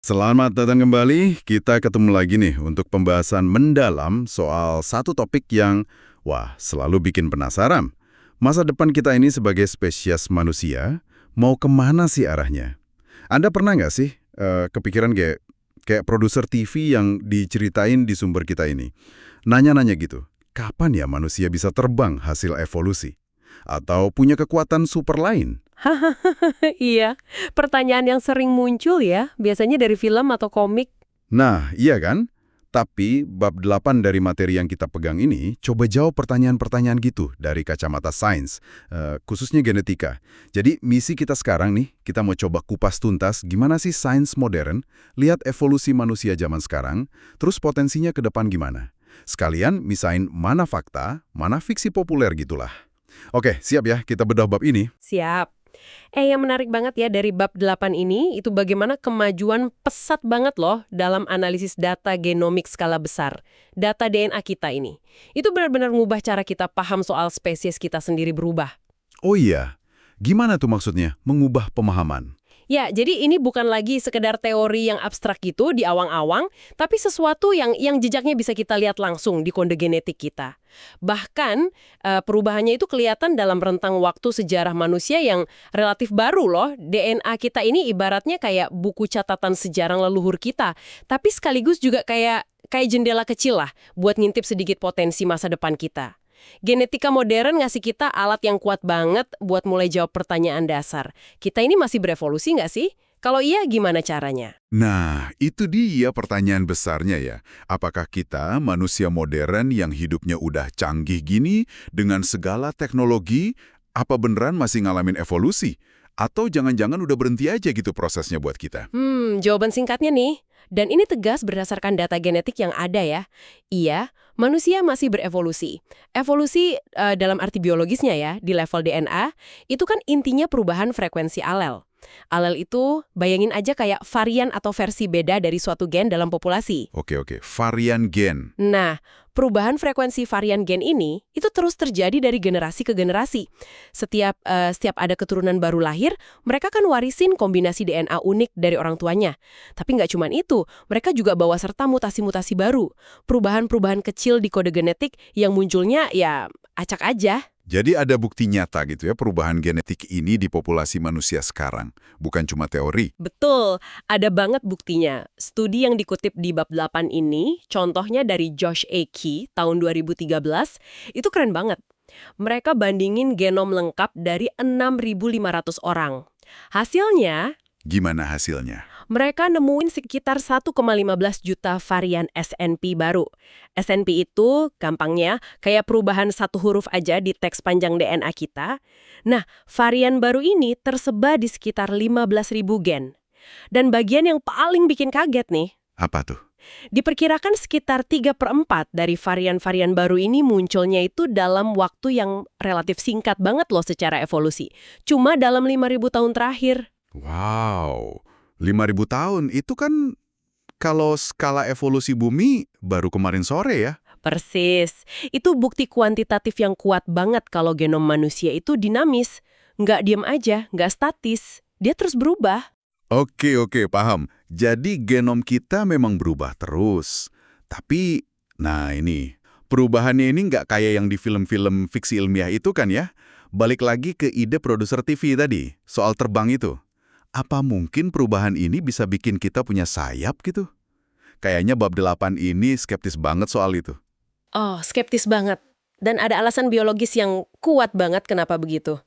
Selamat datang kembali, kita ketemu lagi nih untuk pembahasan mendalam soal satu topik yang, selalu bikin penasaran. Masa depan kita ini sebagai spesies manusia, mau kemana sih arahnya? Anda pernah nggak sih kepikiran kayak produser TV yang diceritain di sumber kita ini? Nanya-nanya gitu, kapan ya manusia bisa terbang hasil evolusi? Atau punya kekuatan super lain? Hahaha, iya. Pertanyaan yang sering muncul ya, biasanya dari film atau komik. Nah, iya kan? Tapi bab 8 dari materi yang kita pegang ini coba jawab pertanyaan-pertanyaan gitu dari kacamata sains, khususnya genetika. Jadi misi kita sekarang nih, kita mau coba kupas tuntas gimana sih sains modern, lihat evolusi manusia zaman sekarang, terus potensinya ke depan gimana. Sekalian misain mana fakta, mana fiksi populer gitulah. Oke, siap ya kita bedah bab ini. Siap. Yang menarik banget ya dari bab 8 ini, itu bagaimana kemajuan pesat banget loh dalam analisis data genomik skala besar. Data DNA kita ini. Itu benar-benar ngubah cara kita paham soal spesies kita sendiri berubah. Oh iya, gimana tuh maksudnya mengubah pemahaman? Ya, jadi ini bukan lagi sekedar teori yang abstrak gitu di awang-awang, tapi sesuatu yang jejaknya bisa kita lihat langsung di kode genetik kita. Bahkan perubahannya itu kelihatan dalam rentang waktu sejarah manusia yang relatif baru loh. DNA kita ini ibaratnya kayak buku catatan sejarah leluhur kita, tapi sekaligus juga kayak jendela kecil lah buat ngintip sedikit potensi masa depan kita. Genetika modern ngasih kita alat yang kuat banget buat mulai jawab pertanyaan dasar. Kita ini masih berevolusi nggak sih? Kalau iya, gimana caranya? Nah, itu dia pertanyaan besarnya ya. Apakah kita, manusia modern yang hidupnya udah canggih gini, dengan segala teknologi, apa beneran masih ngalamin evolusi? Atau jangan-jangan udah berhenti aja gitu prosesnya buat kita? Jawaban singkatnya nih. Dan ini tegas berdasarkan data genetik yang ada ya. Iya, manusia masih berevolusi. Evolusi dalam arti biologisnya ya, di level DNA, itu kan intinya perubahan frekuensi alel. Alel itu, bayangin aja kayak varian atau versi beda dari suatu gen dalam populasi. Oke, varian gen. Nah, perubahan frekuensi varian gen ini itu terus terjadi dari generasi ke generasi. Setiap ada keturunan baru lahir, mereka kan warisin kombinasi DNA unik dari orang tuanya. Tapi nggak cuma itu, mereka juga bawa serta mutasi-mutasi baru. Perubahan-perubahan kecil di kode genetik yang munculnya ya acak aja. Jadi ada bukti nyata gitu ya perubahan genetik ini di populasi manusia sekarang. Bukan cuma teori. Betul, ada banget buktinya. Studi yang dikutip di bab 8 ini, contohnya dari Josh A. Key tahun 2013, itu keren banget. Mereka bandingin genom lengkap dari 6.500 orang. Hasilnya, Gimana hasilnya? mereka nemuin sekitar 1,15 juta varian SNP baru. SNP itu, gampangnya, kayak perubahan satu huruf aja di teks panjang DNA kita. Nah, varian baru ini tersebar di sekitar 15.000 gen. Dan bagian yang paling bikin kaget nih, Apa tuh? diperkirakan sekitar 3/4 dari varian-varian baru ini munculnya itu dalam waktu yang relatif singkat banget loh secara evolusi. Cuma dalam 5.000 tahun terakhir. Wow, 5.000 tahun itu kan kalau skala evolusi bumi baru kemarin sore ya. Persis. Itu bukti kuantitatif yang kuat banget kalau genom manusia itu dinamis. Nggak diem aja, nggak statis. Dia terus berubah. Oke, paham. Jadi genom kita memang berubah terus. Tapi, nah ini, perubahannya ini nggak kayak yang di film-film fiksi ilmiah itu kan ya? Balik lagi ke ide produser TV tadi, soal terbang itu. Apa mungkin perubahan ini bisa bikin kita punya sayap gitu? Kayaknya bab 8 ini skeptis banget soal itu. Oh, skeptis banget. Dan ada alasan biologis yang kuat banget kenapa begitu.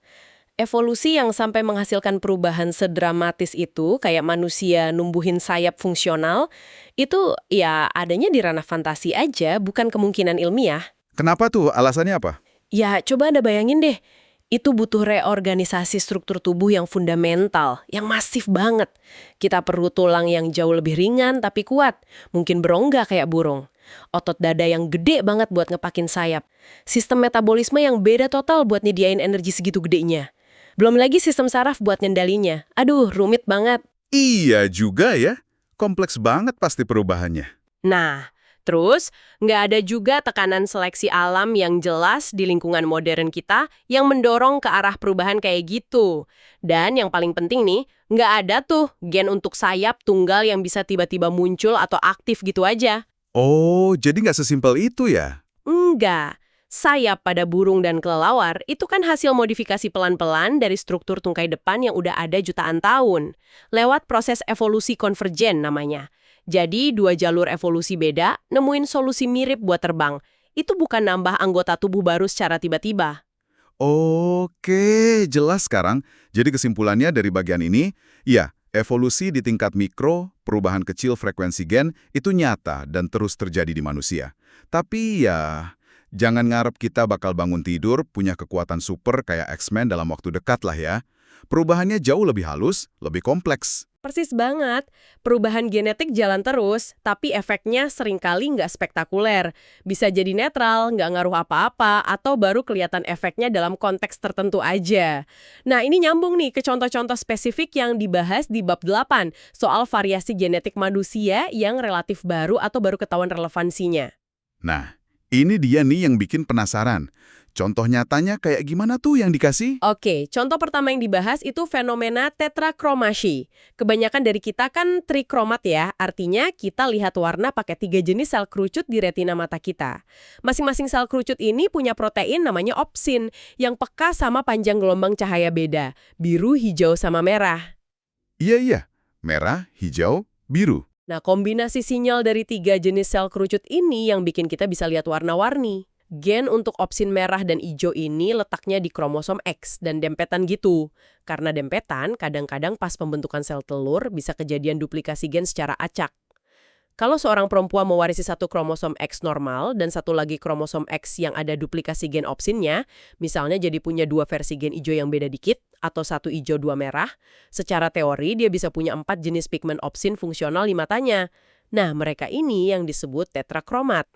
Evolusi yang sampai menghasilkan perubahan sedramatis itu, kayak manusia numbuhin sayap fungsional, itu ya adanya di ranah fantasi aja, bukan kemungkinan ilmiah. Kenapa tuh? Alasannya apa? Ya, coba Anda bayangin deh. Itu butuh reorganisasi struktur tubuh yang fundamental, yang masif banget. Kita perlu tulang yang jauh lebih ringan tapi kuat, mungkin berongga kayak burung. Otot dada yang gede banget buat ngepakin sayap. Sistem metabolisme yang beda total buat nyediain energi segitu gedenya. Belum lagi sistem saraf buat ngendalinya. Aduh, rumit banget. Iya juga ya. Kompleks banget pasti perubahannya. Nah, terus nggak ada juga tekanan seleksi alam yang jelas di lingkungan modern kita yang mendorong ke arah perubahan kayak gitu. Dan yang paling penting nih, Nggak ada tuh gen untuk sayap tunggal yang bisa tiba-tiba muncul atau aktif gitu aja. Oh, jadi nggak sesimpel itu ya? Enggak. Sayap pada burung dan kelelawar itu kan hasil modifikasi pelan-pelan dari struktur tungkai depan yang udah ada jutaan tahun. Lewat proses evolusi konvergen namanya. Jadi dua jalur evolusi beda nemuin solusi mirip buat terbang. Itu bukan nambah anggota tubuh baru secara tiba-tiba. Oke, jelas sekarang. Jadi kesimpulannya dari bagian ini, ya, evolusi di tingkat mikro, perubahan kecil frekuensi gen, itu nyata dan terus terjadi di manusia. Tapi ya, jangan ngarep kita bakal bangun tidur, punya kekuatan super kayak X-Men dalam waktu dekat lah ya. Perubahannya jauh lebih halus, lebih kompleks. Persis banget. Perubahan genetik jalan terus, tapi efeknya seringkali nggak spektakuler. Bisa jadi netral, nggak ngaruh apa-apa, atau baru kelihatan efeknya dalam konteks tertentu aja. Nah, ini nyambung nih ke contoh-contoh spesifik yang dibahas di bab 8, soal variasi genetik manusia yang relatif baru atau baru ketahuan relevansinya. Nah, ini dia nih yang bikin penasaran. Contoh nyatanya kayak gimana tuh yang dikasih? Oke, contoh pertama yang dibahas itu fenomena tetrakromasi. Kebanyakan dari kita kan trikromat ya, artinya kita lihat warna pakai 3 jenis sel kerucut di retina mata kita. Masing-masing sel kerucut ini punya protein namanya opsin, yang peka sama panjang gelombang cahaya beda, biru, hijau, sama merah. Iya, merah, hijau, biru. Nah, kombinasi sinyal dari 3 jenis sel kerucut ini yang bikin kita bisa lihat warna-warni. Gen untuk opsin merah dan hijau ini letaknya di kromosom X dan dempetan gitu. Karena dempetan, kadang-kadang pas pembentukan sel telur bisa kejadian duplikasi gen secara acak. Kalau seorang perempuan mewarisi satu kromosom X normal dan satu lagi kromosom X yang ada duplikasi gen opsinnya, misalnya jadi punya 2 versi gen hijau yang beda dikit, atau 1 hijau 2 merah, secara teori dia bisa punya 4 jenis pigmen opsin fungsional di matanya. Nah, mereka ini yang disebut tetrakromat.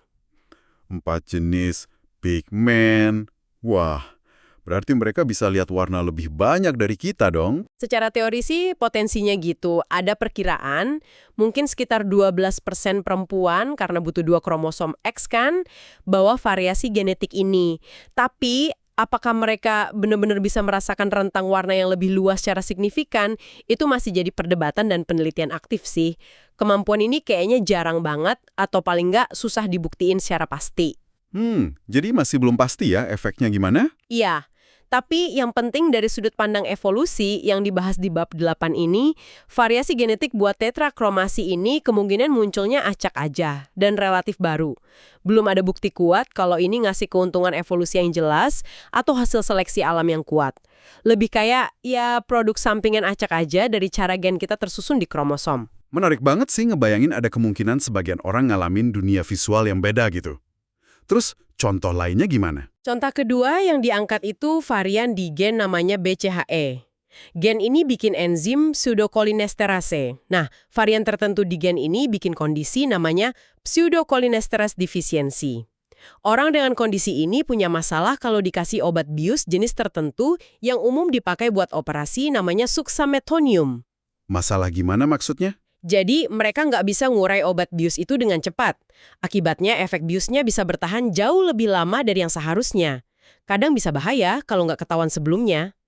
4 jenis pigmen. Wah, berarti mereka bisa lihat warna lebih banyak dari kita dong. Secara teori sih potensinya gitu. Ada perkiraan, mungkin sekitar 12% perempuan karena butuh 2 kromosom X kan, bawa variasi genetik ini. Tapi apakah mereka benar-benar bisa merasakan rentang warna yang lebih luas secara signifikan, itu masih jadi perdebatan dan penelitian aktif sih. Kemampuan ini kayaknya jarang banget, atau paling nggak susah dibuktiin secara pasti. Jadi masih belum pasti ya efeknya gimana? Iya, tapi yang penting dari sudut pandang evolusi yang dibahas di bab 8 ini, variasi genetik buat tetrakromasi ini kemungkinan munculnya acak aja dan relatif baru. Belum ada bukti kuat kalau ini ngasih keuntungan evolusi yang jelas atau hasil seleksi alam yang kuat. Lebih kayak ya produk sampingan acak aja dari cara gen kita tersusun di kromosom. Menarik banget sih ngebayangin ada kemungkinan sebagian orang ngalamin dunia visual yang beda gitu. Terus contoh lainnya gimana? Contoh kedua yang diangkat itu varian di gen namanya BCHE. Gen ini bikin enzim pseudocholinesterase. Nah, varian tertentu di gen ini bikin kondisi namanya pseudocholinesterase deficiency. Orang dengan kondisi ini punya masalah kalau dikasih obat bius jenis tertentu yang umum dipakai buat operasi namanya suksametonium. Masalah gimana maksudnya? Jadi, mereka nggak bisa ngurai obat bius itu dengan cepat. Akibatnya, efek biusnya bisa bertahan jauh lebih lama dari yang seharusnya. Kadang bisa bahaya kalau nggak ketahuan sebelumnya.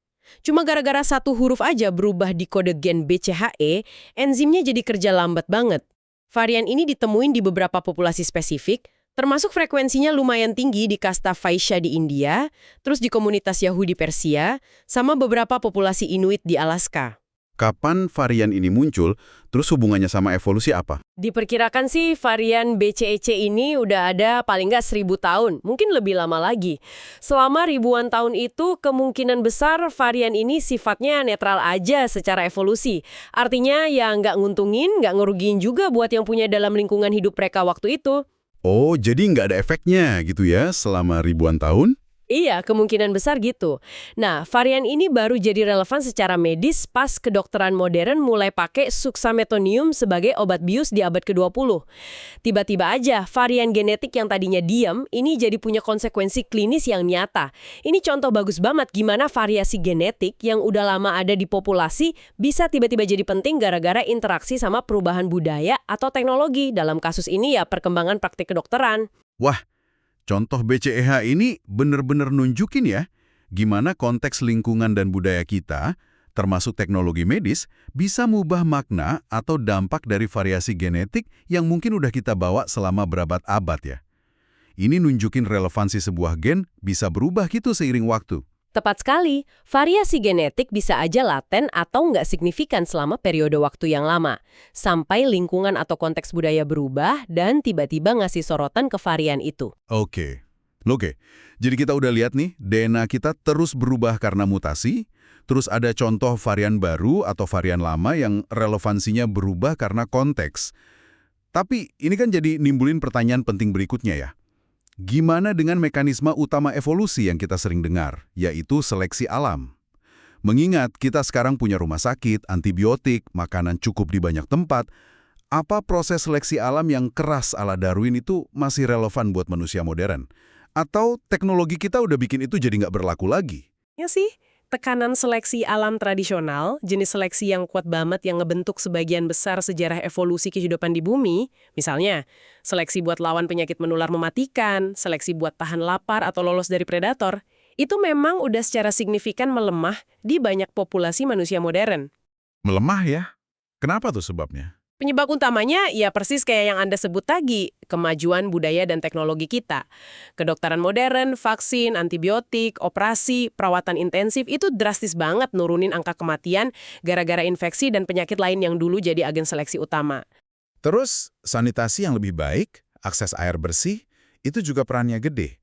Cuma gara-gara satu huruf aja berubah di kode gen BCHE, enzimnya jadi kerja lambat banget. Varian ini ditemuin di beberapa populasi spesifik, termasuk frekuensinya lumayan tinggi di kasta Vaishya di India, terus di komunitas Yahudi Persia, sama beberapa populasi Inuit di Alaska. Kapan varian ini muncul, terus hubungannya sama evolusi apa? Diperkirakan sih varian BCEC ini udah ada paling nggak 1000 tahun, mungkin lebih lama lagi. Selama ribuan tahun itu, kemungkinan besar varian ini sifatnya netral aja secara evolusi. Artinya ya nggak nguntungin, nggak ngerugiin juga buat yang punya dalam lingkungan hidup mereka waktu itu. Oh, jadi nggak ada efeknya gitu ya selama ribuan tahun? Iya, kemungkinan besar gitu. Nah, varian ini baru jadi relevan secara medis pas kedokteran modern mulai pakai suksametonium sebagai obat bius di abad ke-20. Tiba-tiba aja, varian genetik yang tadinya diam, ini jadi punya konsekuensi klinis yang nyata. Ini contoh bagus banget gimana variasi genetik yang udah lama ada di populasi bisa tiba-tiba jadi penting gara-gara interaksi sama perubahan budaya atau teknologi. Dalam kasus ini ya perkembangan praktik kedokteran. Wah, contoh BCEH ini bener-bener nunjukin ya, gimana konteks lingkungan dan budaya kita termasuk teknologi medis, bisa mengubah makna atau dampak dari variasi genetik yang mungkin udah kita bawa selama berabad-abad ya. Ini nunjukin relevansi sebuah gen bisa berubah gitu seiring waktu. Tepat sekali, variasi genetik bisa aja laten atau nggak signifikan selama periode waktu yang lama, sampai lingkungan atau konteks budaya berubah dan tiba-tiba ngasih sorotan ke varian itu. Oke. Jadi kita udah lihat nih, DNA kita terus berubah karena mutasi, terus ada contoh varian baru atau varian lama yang relevansinya berubah karena konteks. Tapi ini kan jadi nimbulin pertanyaan penting berikutnya ya. Gimana dengan mekanisme utama evolusi yang kita sering dengar, yaitu seleksi alam? Mengingat kita sekarang punya rumah sakit, antibiotik, makanan cukup di banyak tempat, apa proses seleksi alam yang keras ala Darwin itu masih relevan buat manusia modern? Atau teknologi kita udah bikin itu jadi nggak berlaku lagi? Ya sih, tekanan seleksi alam tradisional, jenis seleksi yang kuat banget yang ngebentuk sebagian besar sejarah evolusi kehidupan di bumi, misalnya seleksi buat lawan penyakit menular mematikan, seleksi buat tahan lapar atau lolos dari predator, itu memang udah secara signifikan melemah di banyak populasi manusia modern. Melemah ya? Kenapa tuh sebabnya? Penyebab utamanya ya persis kayak yang Anda sebut tadi, kemajuan budaya dan teknologi kita. Kedokteran modern, vaksin, antibiotik, operasi, perawatan intensif itu drastis banget nurunin angka kematian gara-gara infeksi dan penyakit lain yang dulu jadi agen seleksi utama. Terus, sanitasi yang lebih baik, akses air bersih, itu juga perannya gede.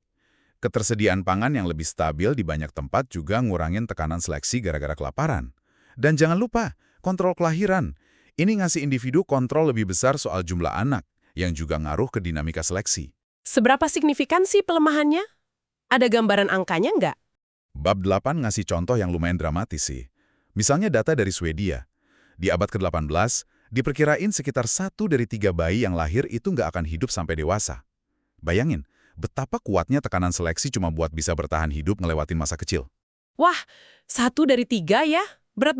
Ketersediaan pangan yang lebih stabil di banyak tempat juga ngurangin tekanan seleksi gara-gara kelaparan. Dan jangan lupa, kontrol kelahiran. Ini ngasih individu kontrol lebih besar soal jumlah anak, yang juga ngaruh ke dinamika seleksi. Seberapa signifikan sih pelemahannya? Ada gambaran angkanya nggak? Bab 8 ngasih contoh yang lumayan dramatis sih. Misalnya data dari Swedia. Di abad ke-18, diperkirain sekitar 1 dari 3 bayi yang lahir itu nggak akan hidup sampai dewasa. Bayangin, betapa kuatnya tekanan seleksi cuma buat bisa bertahan hidup ngelewatin masa kecil. Wah, 1 dari 3 ya? Berat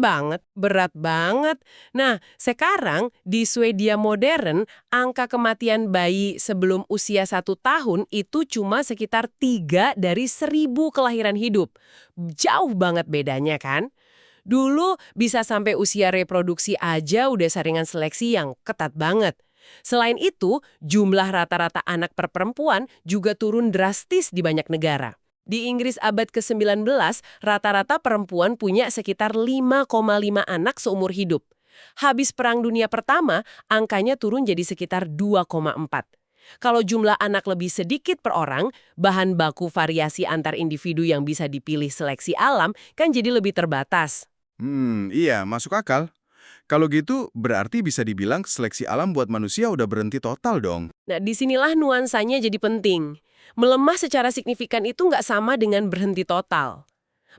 banget. Nah, sekarang di Swedia modern, angka kematian bayi sebelum usia 1 tahun itu cuma sekitar 3 dari 1.000 kelahiran hidup. Jauh banget bedanya kan? Dulu bisa sampai usia reproduksi aja udah saringan seleksi yang ketat banget. Selain itu, jumlah rata-rata anak per perempuan juga turun drastis di banyak negara. Di Inggris abad ke-19, rata-rata perempuan punya sekitar 5,5 anak seumur hidup. Habis Perang Dunia Pertama, angkanya turun jadi sekitar 2,4. Kalau jumlah anak lebih sedikit per orang, bahan baku variasi antar individu yang bisa dipilih seleksi alam kan jadi lebih terbatas. Iya, masuk akal. Kalau gitu, berarti bisa dibilang seleksi alam buat manusia udah berhenti total dong. Nah, disinilah nuansanya jadi penting. Melemah secara signifikan itu nggak sama dengan berhenti total.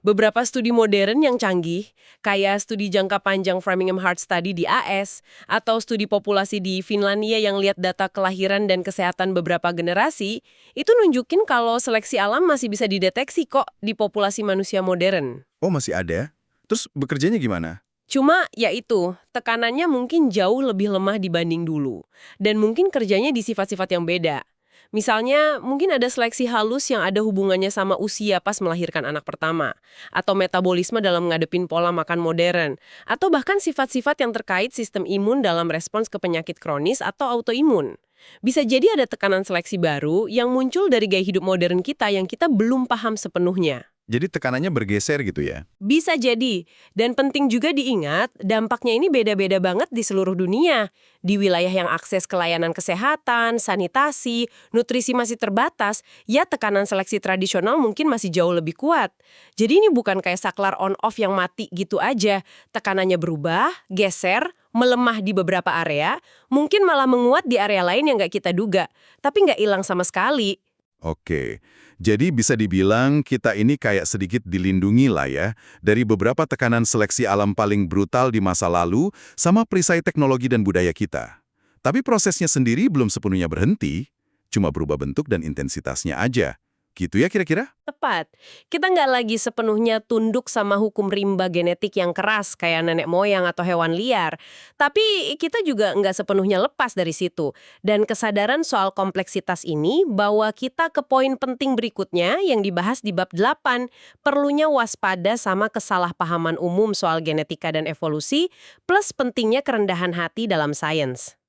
Beberapa studi modern yang canggih, kayak studi jangka panjang Framingham Heart Study di AS, atau studi populasi di Finlandia yang lihat data kelahiran dan kesehatan beberapa generasi, itu nunjukin kalau seleksi alam masih bisa dideteksi kok di populasi manusia modern. Oh, masih ada? Terus bekerjanya gimana? Cuma, ya itu, tekanannya mungkin jauh lebih lemah dibanding dulu. Dan mungkin kerjanya di sifat-sifat yang beda. Misalnya, mungkin ada seleksi halus yang ada hubungannya sama usia pas melahirkan anak pertama, atau metabolisme dalam ngadepin pola makan modern, atau bahkan sifat-sifat yang terkait sistem imun dalam respons ke penyakit kronis atau autoimun. Bisa jadi ada tekanan seleksi baru yang muncul dari gaya hidup modern kita yang kita belum paham sepenuhnya. Jadi tekanannya bergeser gitu ya? Bisa jadi. Dan penting juga diingat, dampaknya ini beda-beda banget di seluruh dunia. Di wilayah yang akses ke layanan kesehatan, sanitasi, nutrisi masih terbatas, ya tekanan seleksi tradisional mungkin masih jauh lebih kuat. Jadi ini bukan kayak saklar on-off yang mati gitu aja. Tekanannya berubah, geser, melemah di beberapa area, mungkin malah menguat di area lain yang nggak kita duga. Tapi nggak hilang sama sekali. Oke, jadi bisa dibilang kita ini kayak sedikit dilindungi lah ya dari beberapa tekanan seleksi alam paling brutal di masa lalu sama perisai teknologi dan budaya kita. Tapi prosesnya sendiri belum sepenuhnya berhenti, cuma berubah bentuk dan intensitasnya aja. Gitu ya kira-kira? Tepat. Kita nggak lagi sepenuhnya tunduk sama hukum rimba genetik yang keras kayak nenek moyang atau hewan liar. Tapi kita juga nggak sepenuhnya lepas dari situ. Dan kesadaran soal kompleksitas ini bawa kita ke poin penting berikutnya yang dibahas di bab 8. Perlunya waspada sama kesalahpahaman umum soal genetika dan evolusi, plus pentingnya kerendahan hati dalam sains.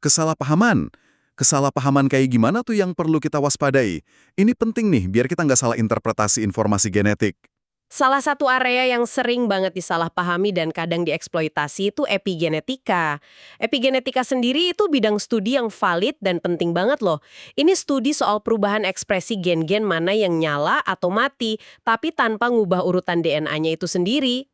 Kesalahpahaman. Kesalahpahaman kayak gimana tuh yang perlu kita waspadai? Ini penting nih, biar kita nggak salah interpretasi informasi genetik. Salah satu area yang sering banget disalahpahami dan kadang dieksploitasi itu epigenetika. Epigenetika sendiri itu bidang studi yang valid dan penting banget loh. Ini studi soal perubahan ekspresi gen-gen mana yang nyala atau mati, tapi tanpa ngubah urutan DNA-nya itu sendiri.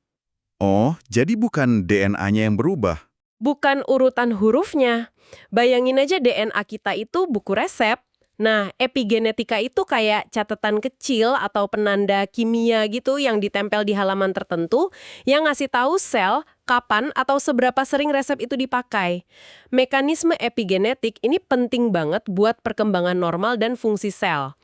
Oh, jadi bukan DNA-nya yang berubah. Bukan urutan hurufnya. Bayangin aja DNA kita itu buku resep. Nah, epigenetika itu kayak catatan kecil atau penanda kimia gitu yang ditempel di halaman tertentu yang ngasih tahu sel kapan atau seberapa sering resep itu dipakai. Mekanisme epigenetik ini penting banget buat perkembangan normal dan fungsi sel.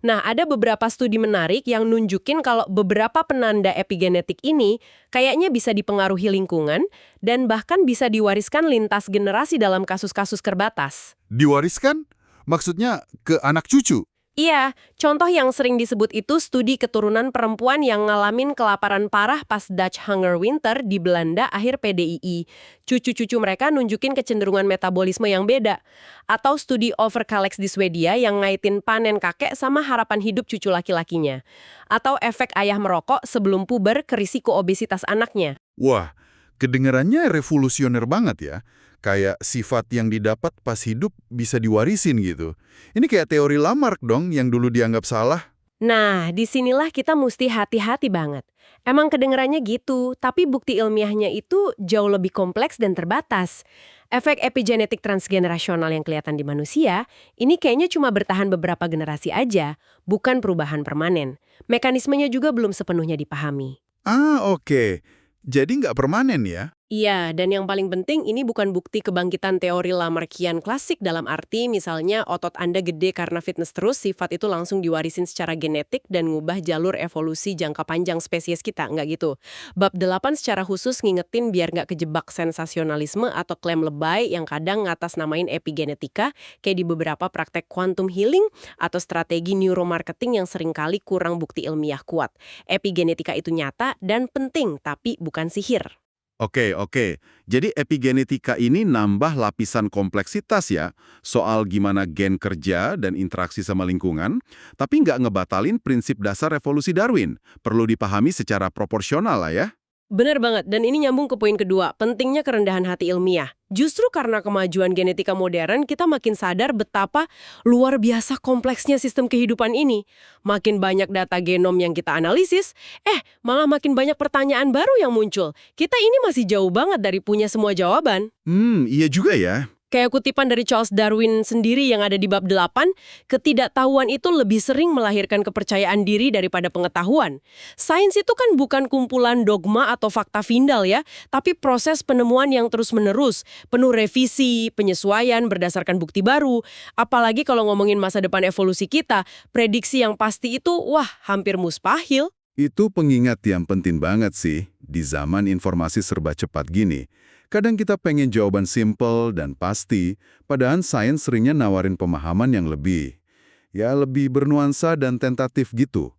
Nah, ada beberapa studi menarik yang nunjukin kalau beberapa penanda epigenetik ini kayaknya bisa dipengaruhi lingkungan dan bahkan bisa diwariskan lintas generasi dalam kasus-kasus terbatas. Diwariskan? Maksudnya ke anak cucu? Iya, contoh yang sering disebut itu studi keturunan perempuan yang ngalamin kelaparan parah pas Dutch Hunger Winter di Belanda akhir PDII. Cucu-cucu mereka nunjukin kecenderungan metabolisme yang beda. Atau studi Overkalex di Swedia yang ngaitin panen kakek sama harapan hidup cucu laki-lakinya. Atau efek ayah merokok sebelum puber ke risiko obesitas anaknya. Wah, kedengarannya revolusioner banget ya. Kayak sifat yang didapat pas hidup bisa diwarisin gitu. Ini kayak teori Lamarck dong yang dulu dianggap salah. Nah, disinilah kita mesti hati-hati banget. Emang kedengarannya gitu, tapi bukti ilmiahnya itu jauh lebih kompleks dan terbatas. Efek epigenetik transgenerasional yang kelihatan di manusia, ini kayaknya cuma bertahan beberapa generasi aja, bukan perubahan permanen. Mekanismenya juga belum sepenuhnya dipahami. Ah, oke. Jadi nggak permanen ya? Iya, dan yang paling penting ini bukan bukti kebangkitan teori Lamarckian klasik dalam arti misalnya otot Anda gede karena fitness terus, sifat itu langsung diwarisin secara genetik dan ngubah jalur evolusi jangka panjang spesies kita, nggak gitu. Bab 8 secara khusus ngingetin biar nggak kejebak sensasionalisme atau klaim lebay yang kadang ngatasnamain epigenetika, kayak di beberapa praktek quantum healing atau strategi neuromarketing yang seringkali kurang bukti ilmiah kuat. Epigenetika itu nyata dan penting, tapi bukan sihir. Oke. Jadi epigenetika ini nambah lapisan kompleksitas ya, soal gimana gen kerja dan interaksi sama lingkungan, tapi nggak ngebatalin prinsip dasar evolusi Darwin. Perlu dipahami secara proporsional lah ya. Benar banget, dan ini nyambung ke poin kedua, pentingnya kerendahan hati ilmiah. Justru karena kemajuan genetika modern, kita makin sadar betapa luar biasa kompleksnya sistem kehidupan ini. Makin banyak data genom yang kita analisis, malah makin banyak pertanyaan baru yang muncul. Kita ini masih jauh banget dari punya semua jawaban. Iya juga ya. Kayak kutipan dari Charles Darwin sendiri yang ada di bab 8, ketidaktahuan itu lebih sering melahirkan kepercayaan diri daripada pengetahuan. Sains itu kan bukan kumpulan dogma atau fakta final ya, tapi proses penemuan yang terus-menerus, penuh revisi, penyesuaian berdasarkan bukti baru. Apalagi kalau ngomongin masa depan evolusi kita, prediksi yang pasti itu, hampir mustahil. Itu pengingat yang penting banget sih, di zaman informasi serba cepat gini. Kadang kita pengen jawaban simpel dan pasti, padahal sains seringnya nawarin pemahaman yang lebih bernuansa dan tentatif gitu.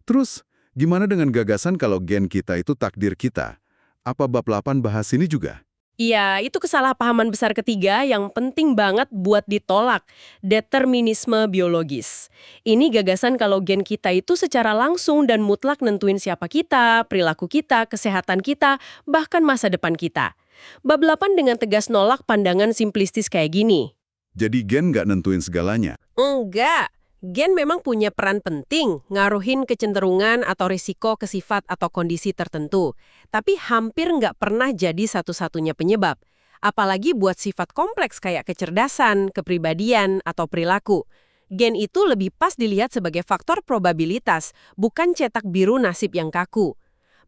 Terus, gimana dengan gagasan kalau gen kita itu takdir kita? Apa bab 8 bahas ini juga? Iya, itu kesalahpahaman besar ketiga yang penting banget buat ditolak, determinisme biologis. Ini gagasan kalau gen kita itu secara langsung dan mutlak nentuin siapa kita, perilaku kita, kesehatan kita, bahkan masa depan kita. Bab 8 dengan tegas nolak pandangan simplistis kayak gini. Jadi gen nggak nentuin segalanya? Enggak. Gen memang punya peran penting, ngaruhin kecenderungan atau risiko ke sifat atau kondisi tertentu. Tapi hampir nggak pernah jadi satu-satunya penyebab. Apalagi buat sifat kompleks kayak kecerdasan, kepribadian, atau perilaku. Gen itu lebih pas dilihat sebagai faktor probabilitas, bukan cetak biru nasib yang kaku.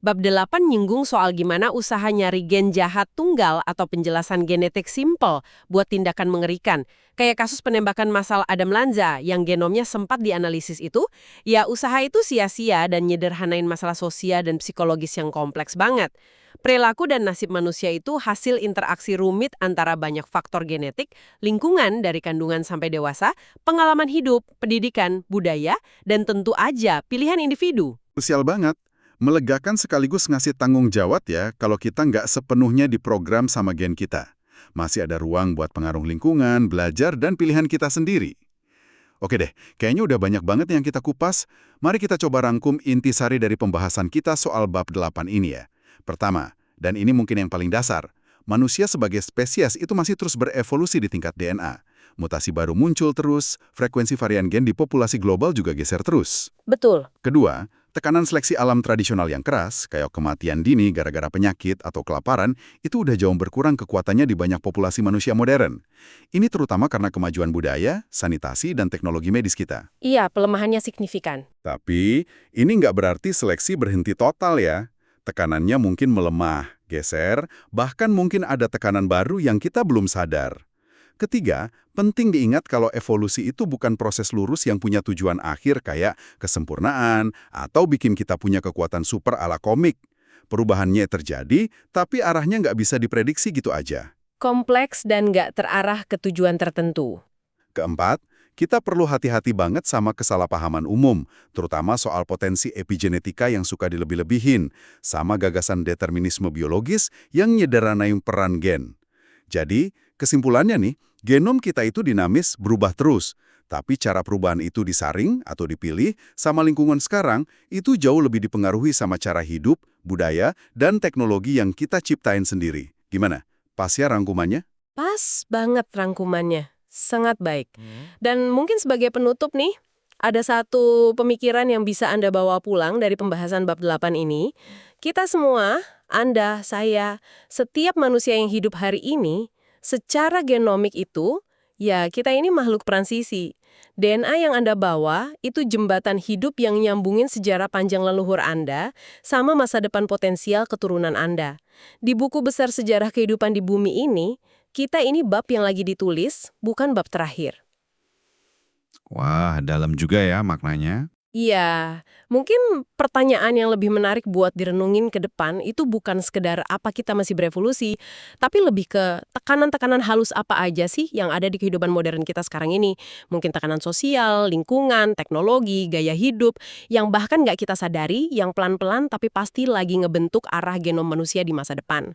Bab 8 nyinggung soal gimana usaha nyari gen jahat tunggal atau penjelasan genetik simpel buat tindakan mengerikan. Kayak kasus penembakan massal Adam Lanza yang genomnya sempat dianalisis itu, ya usaha itu sia-sia dan nyederhanain masalah sosial dan psikologis yang kompleks banget. Perilaku dan nasib manusia itu hasil interaksi rumit antara banyak faktor genetik, lingkungan dari kandungan sampai dewasa, pengalaman hidup, pendidikan, budaya, dan tentu aja pilihan individu. Krusial banget. Melegakan sekaligus ngasih tanggung jawab ya kalau kita nggak sepenuhnya diprogram sama gen kita. Masih ada ruang buat pengaruh lingkungan, belajar, dan pilihan kita sendiri. Oke deh, kayaknya udah banyak banget yang kita kupas. Mari kita coba rangkum intisari dari pembahasan kita soal bab 8 ini ya. Pertama, dan ini mungkin yang paling dasar, manusia sebagai spesies itu masih terus berevolusi di tingkat DNA. Mutasi baru muncul terus, frekuensi varian gen di populasi global juga geser terus. Betul. Kedua, tekanan seleksi alam tradisional yang keras, kayak kematian dini gara-gara penyakit atau kelaparan, itu udah jauh berkurang kekuatannya di banyak populasi manusia modern. Ini terutama karena kemajuan budaya, sanitasi, dan teknologi medis kita. Iya, pelemahannya signifikan. Tapi, ini nggak berarti seleksi berhenti total ya. Tekanannya mungkin melemah, geser, bahkan mungkin ada tekanan baru yang kita belum sadar. Ketiga, penting diingat kalau evolusi itu bukan proses lurus yang punya tujuan akhir kayak kesempurnaan atau bikin kita punya kekuatan super ala komik. Perubahannya terjadi, tapi arahnya nggak bisa diprediksi gitu aja. Kompleks dan nggak terarah ke tujuan tertentu. Keempat, kita perlu hati-hati banget sama kesalahpahaman umum, terutama soal potensi epigenetika yang suka dilebih-lebihin, sama gagasan determinisme biologis yang nyederhanain peran gen. Jadi, kesimpulannya nih, genom kita itu dinamis, berubah terus. Tapi cara perubahan itu disaring atau dipilih sama lingkungan sekarang, itu jauh lebih dipengaruhi sama cara hidup, budaya, dan teknologi yang kita ciptain sendiri. Gimana? Pas ya rangkumannya? Pas banget rangkumannya. Sangat baik. Dan mungkin sebagai penutup nih, ada satu pemikiran yang bisa Anda bawa pulang dari pembahasan bab 8 ini. Kita semua, Anda, saya, setiap manusia yang hidup hari ini, secara genomik itu, ya kita ini makhluk transisi. DNA yang Anda bawa itu jembatan hidup yang nyambungin sejarah panjang leluhur Anda sama masa depan potensial keturunan Anda. Di buku besar sejarah kehidupan di bumi ini, kita ini bab yang lagi ditulis, bukan bab terakhir. Wah, dalam juga ya maknanya. Iya, mungkin pertanyaan yang lebih menarik buat direnungin ke depan itu bukan sekedar apa kita masih berevolusi, tapi lebih ke tekanan-tekanan halus apa aja sih yang ada di kehidupan modern kita sekarang ini. Mungkin tekanan sosial, lingkungan, teknologi, gaya hidup, yang bahkan nggak kita sadari, yang pelan-pelan tapi pasti lagi ngebentuk arah genom manusia di masa depan.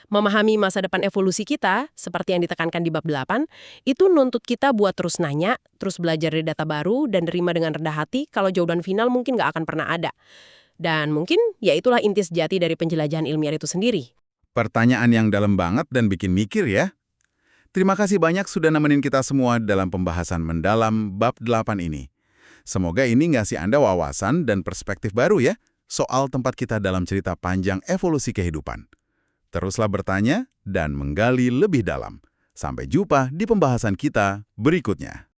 Memahami masa depan evolusi kita, seperti yang ditekankan di bab 8, itu nuntut kita buat terus nanya, terus belajar dari data baru, dan nerima dengan rendah hati kalau jawaban final mungkin nggak akan pernah ada. Dan mungkin ya itulah inti sejati dari penjelajahan ilmiah itu sendiri. Pertanyaan yang dalam banget dan bikin mikir ya. Terima kasih banyak sudah nemenin kita semua dalam pembahasan mendalam bab 8 ini. Semoga ini ngasih Anda wawasan dan perspektif baru ya soal tempat kita dalam cerita panjang evolusi kehidupan. Teruslah bertanya dan menggali lebih dalam. Sampai jumpa di pembahasan kita berikutnya.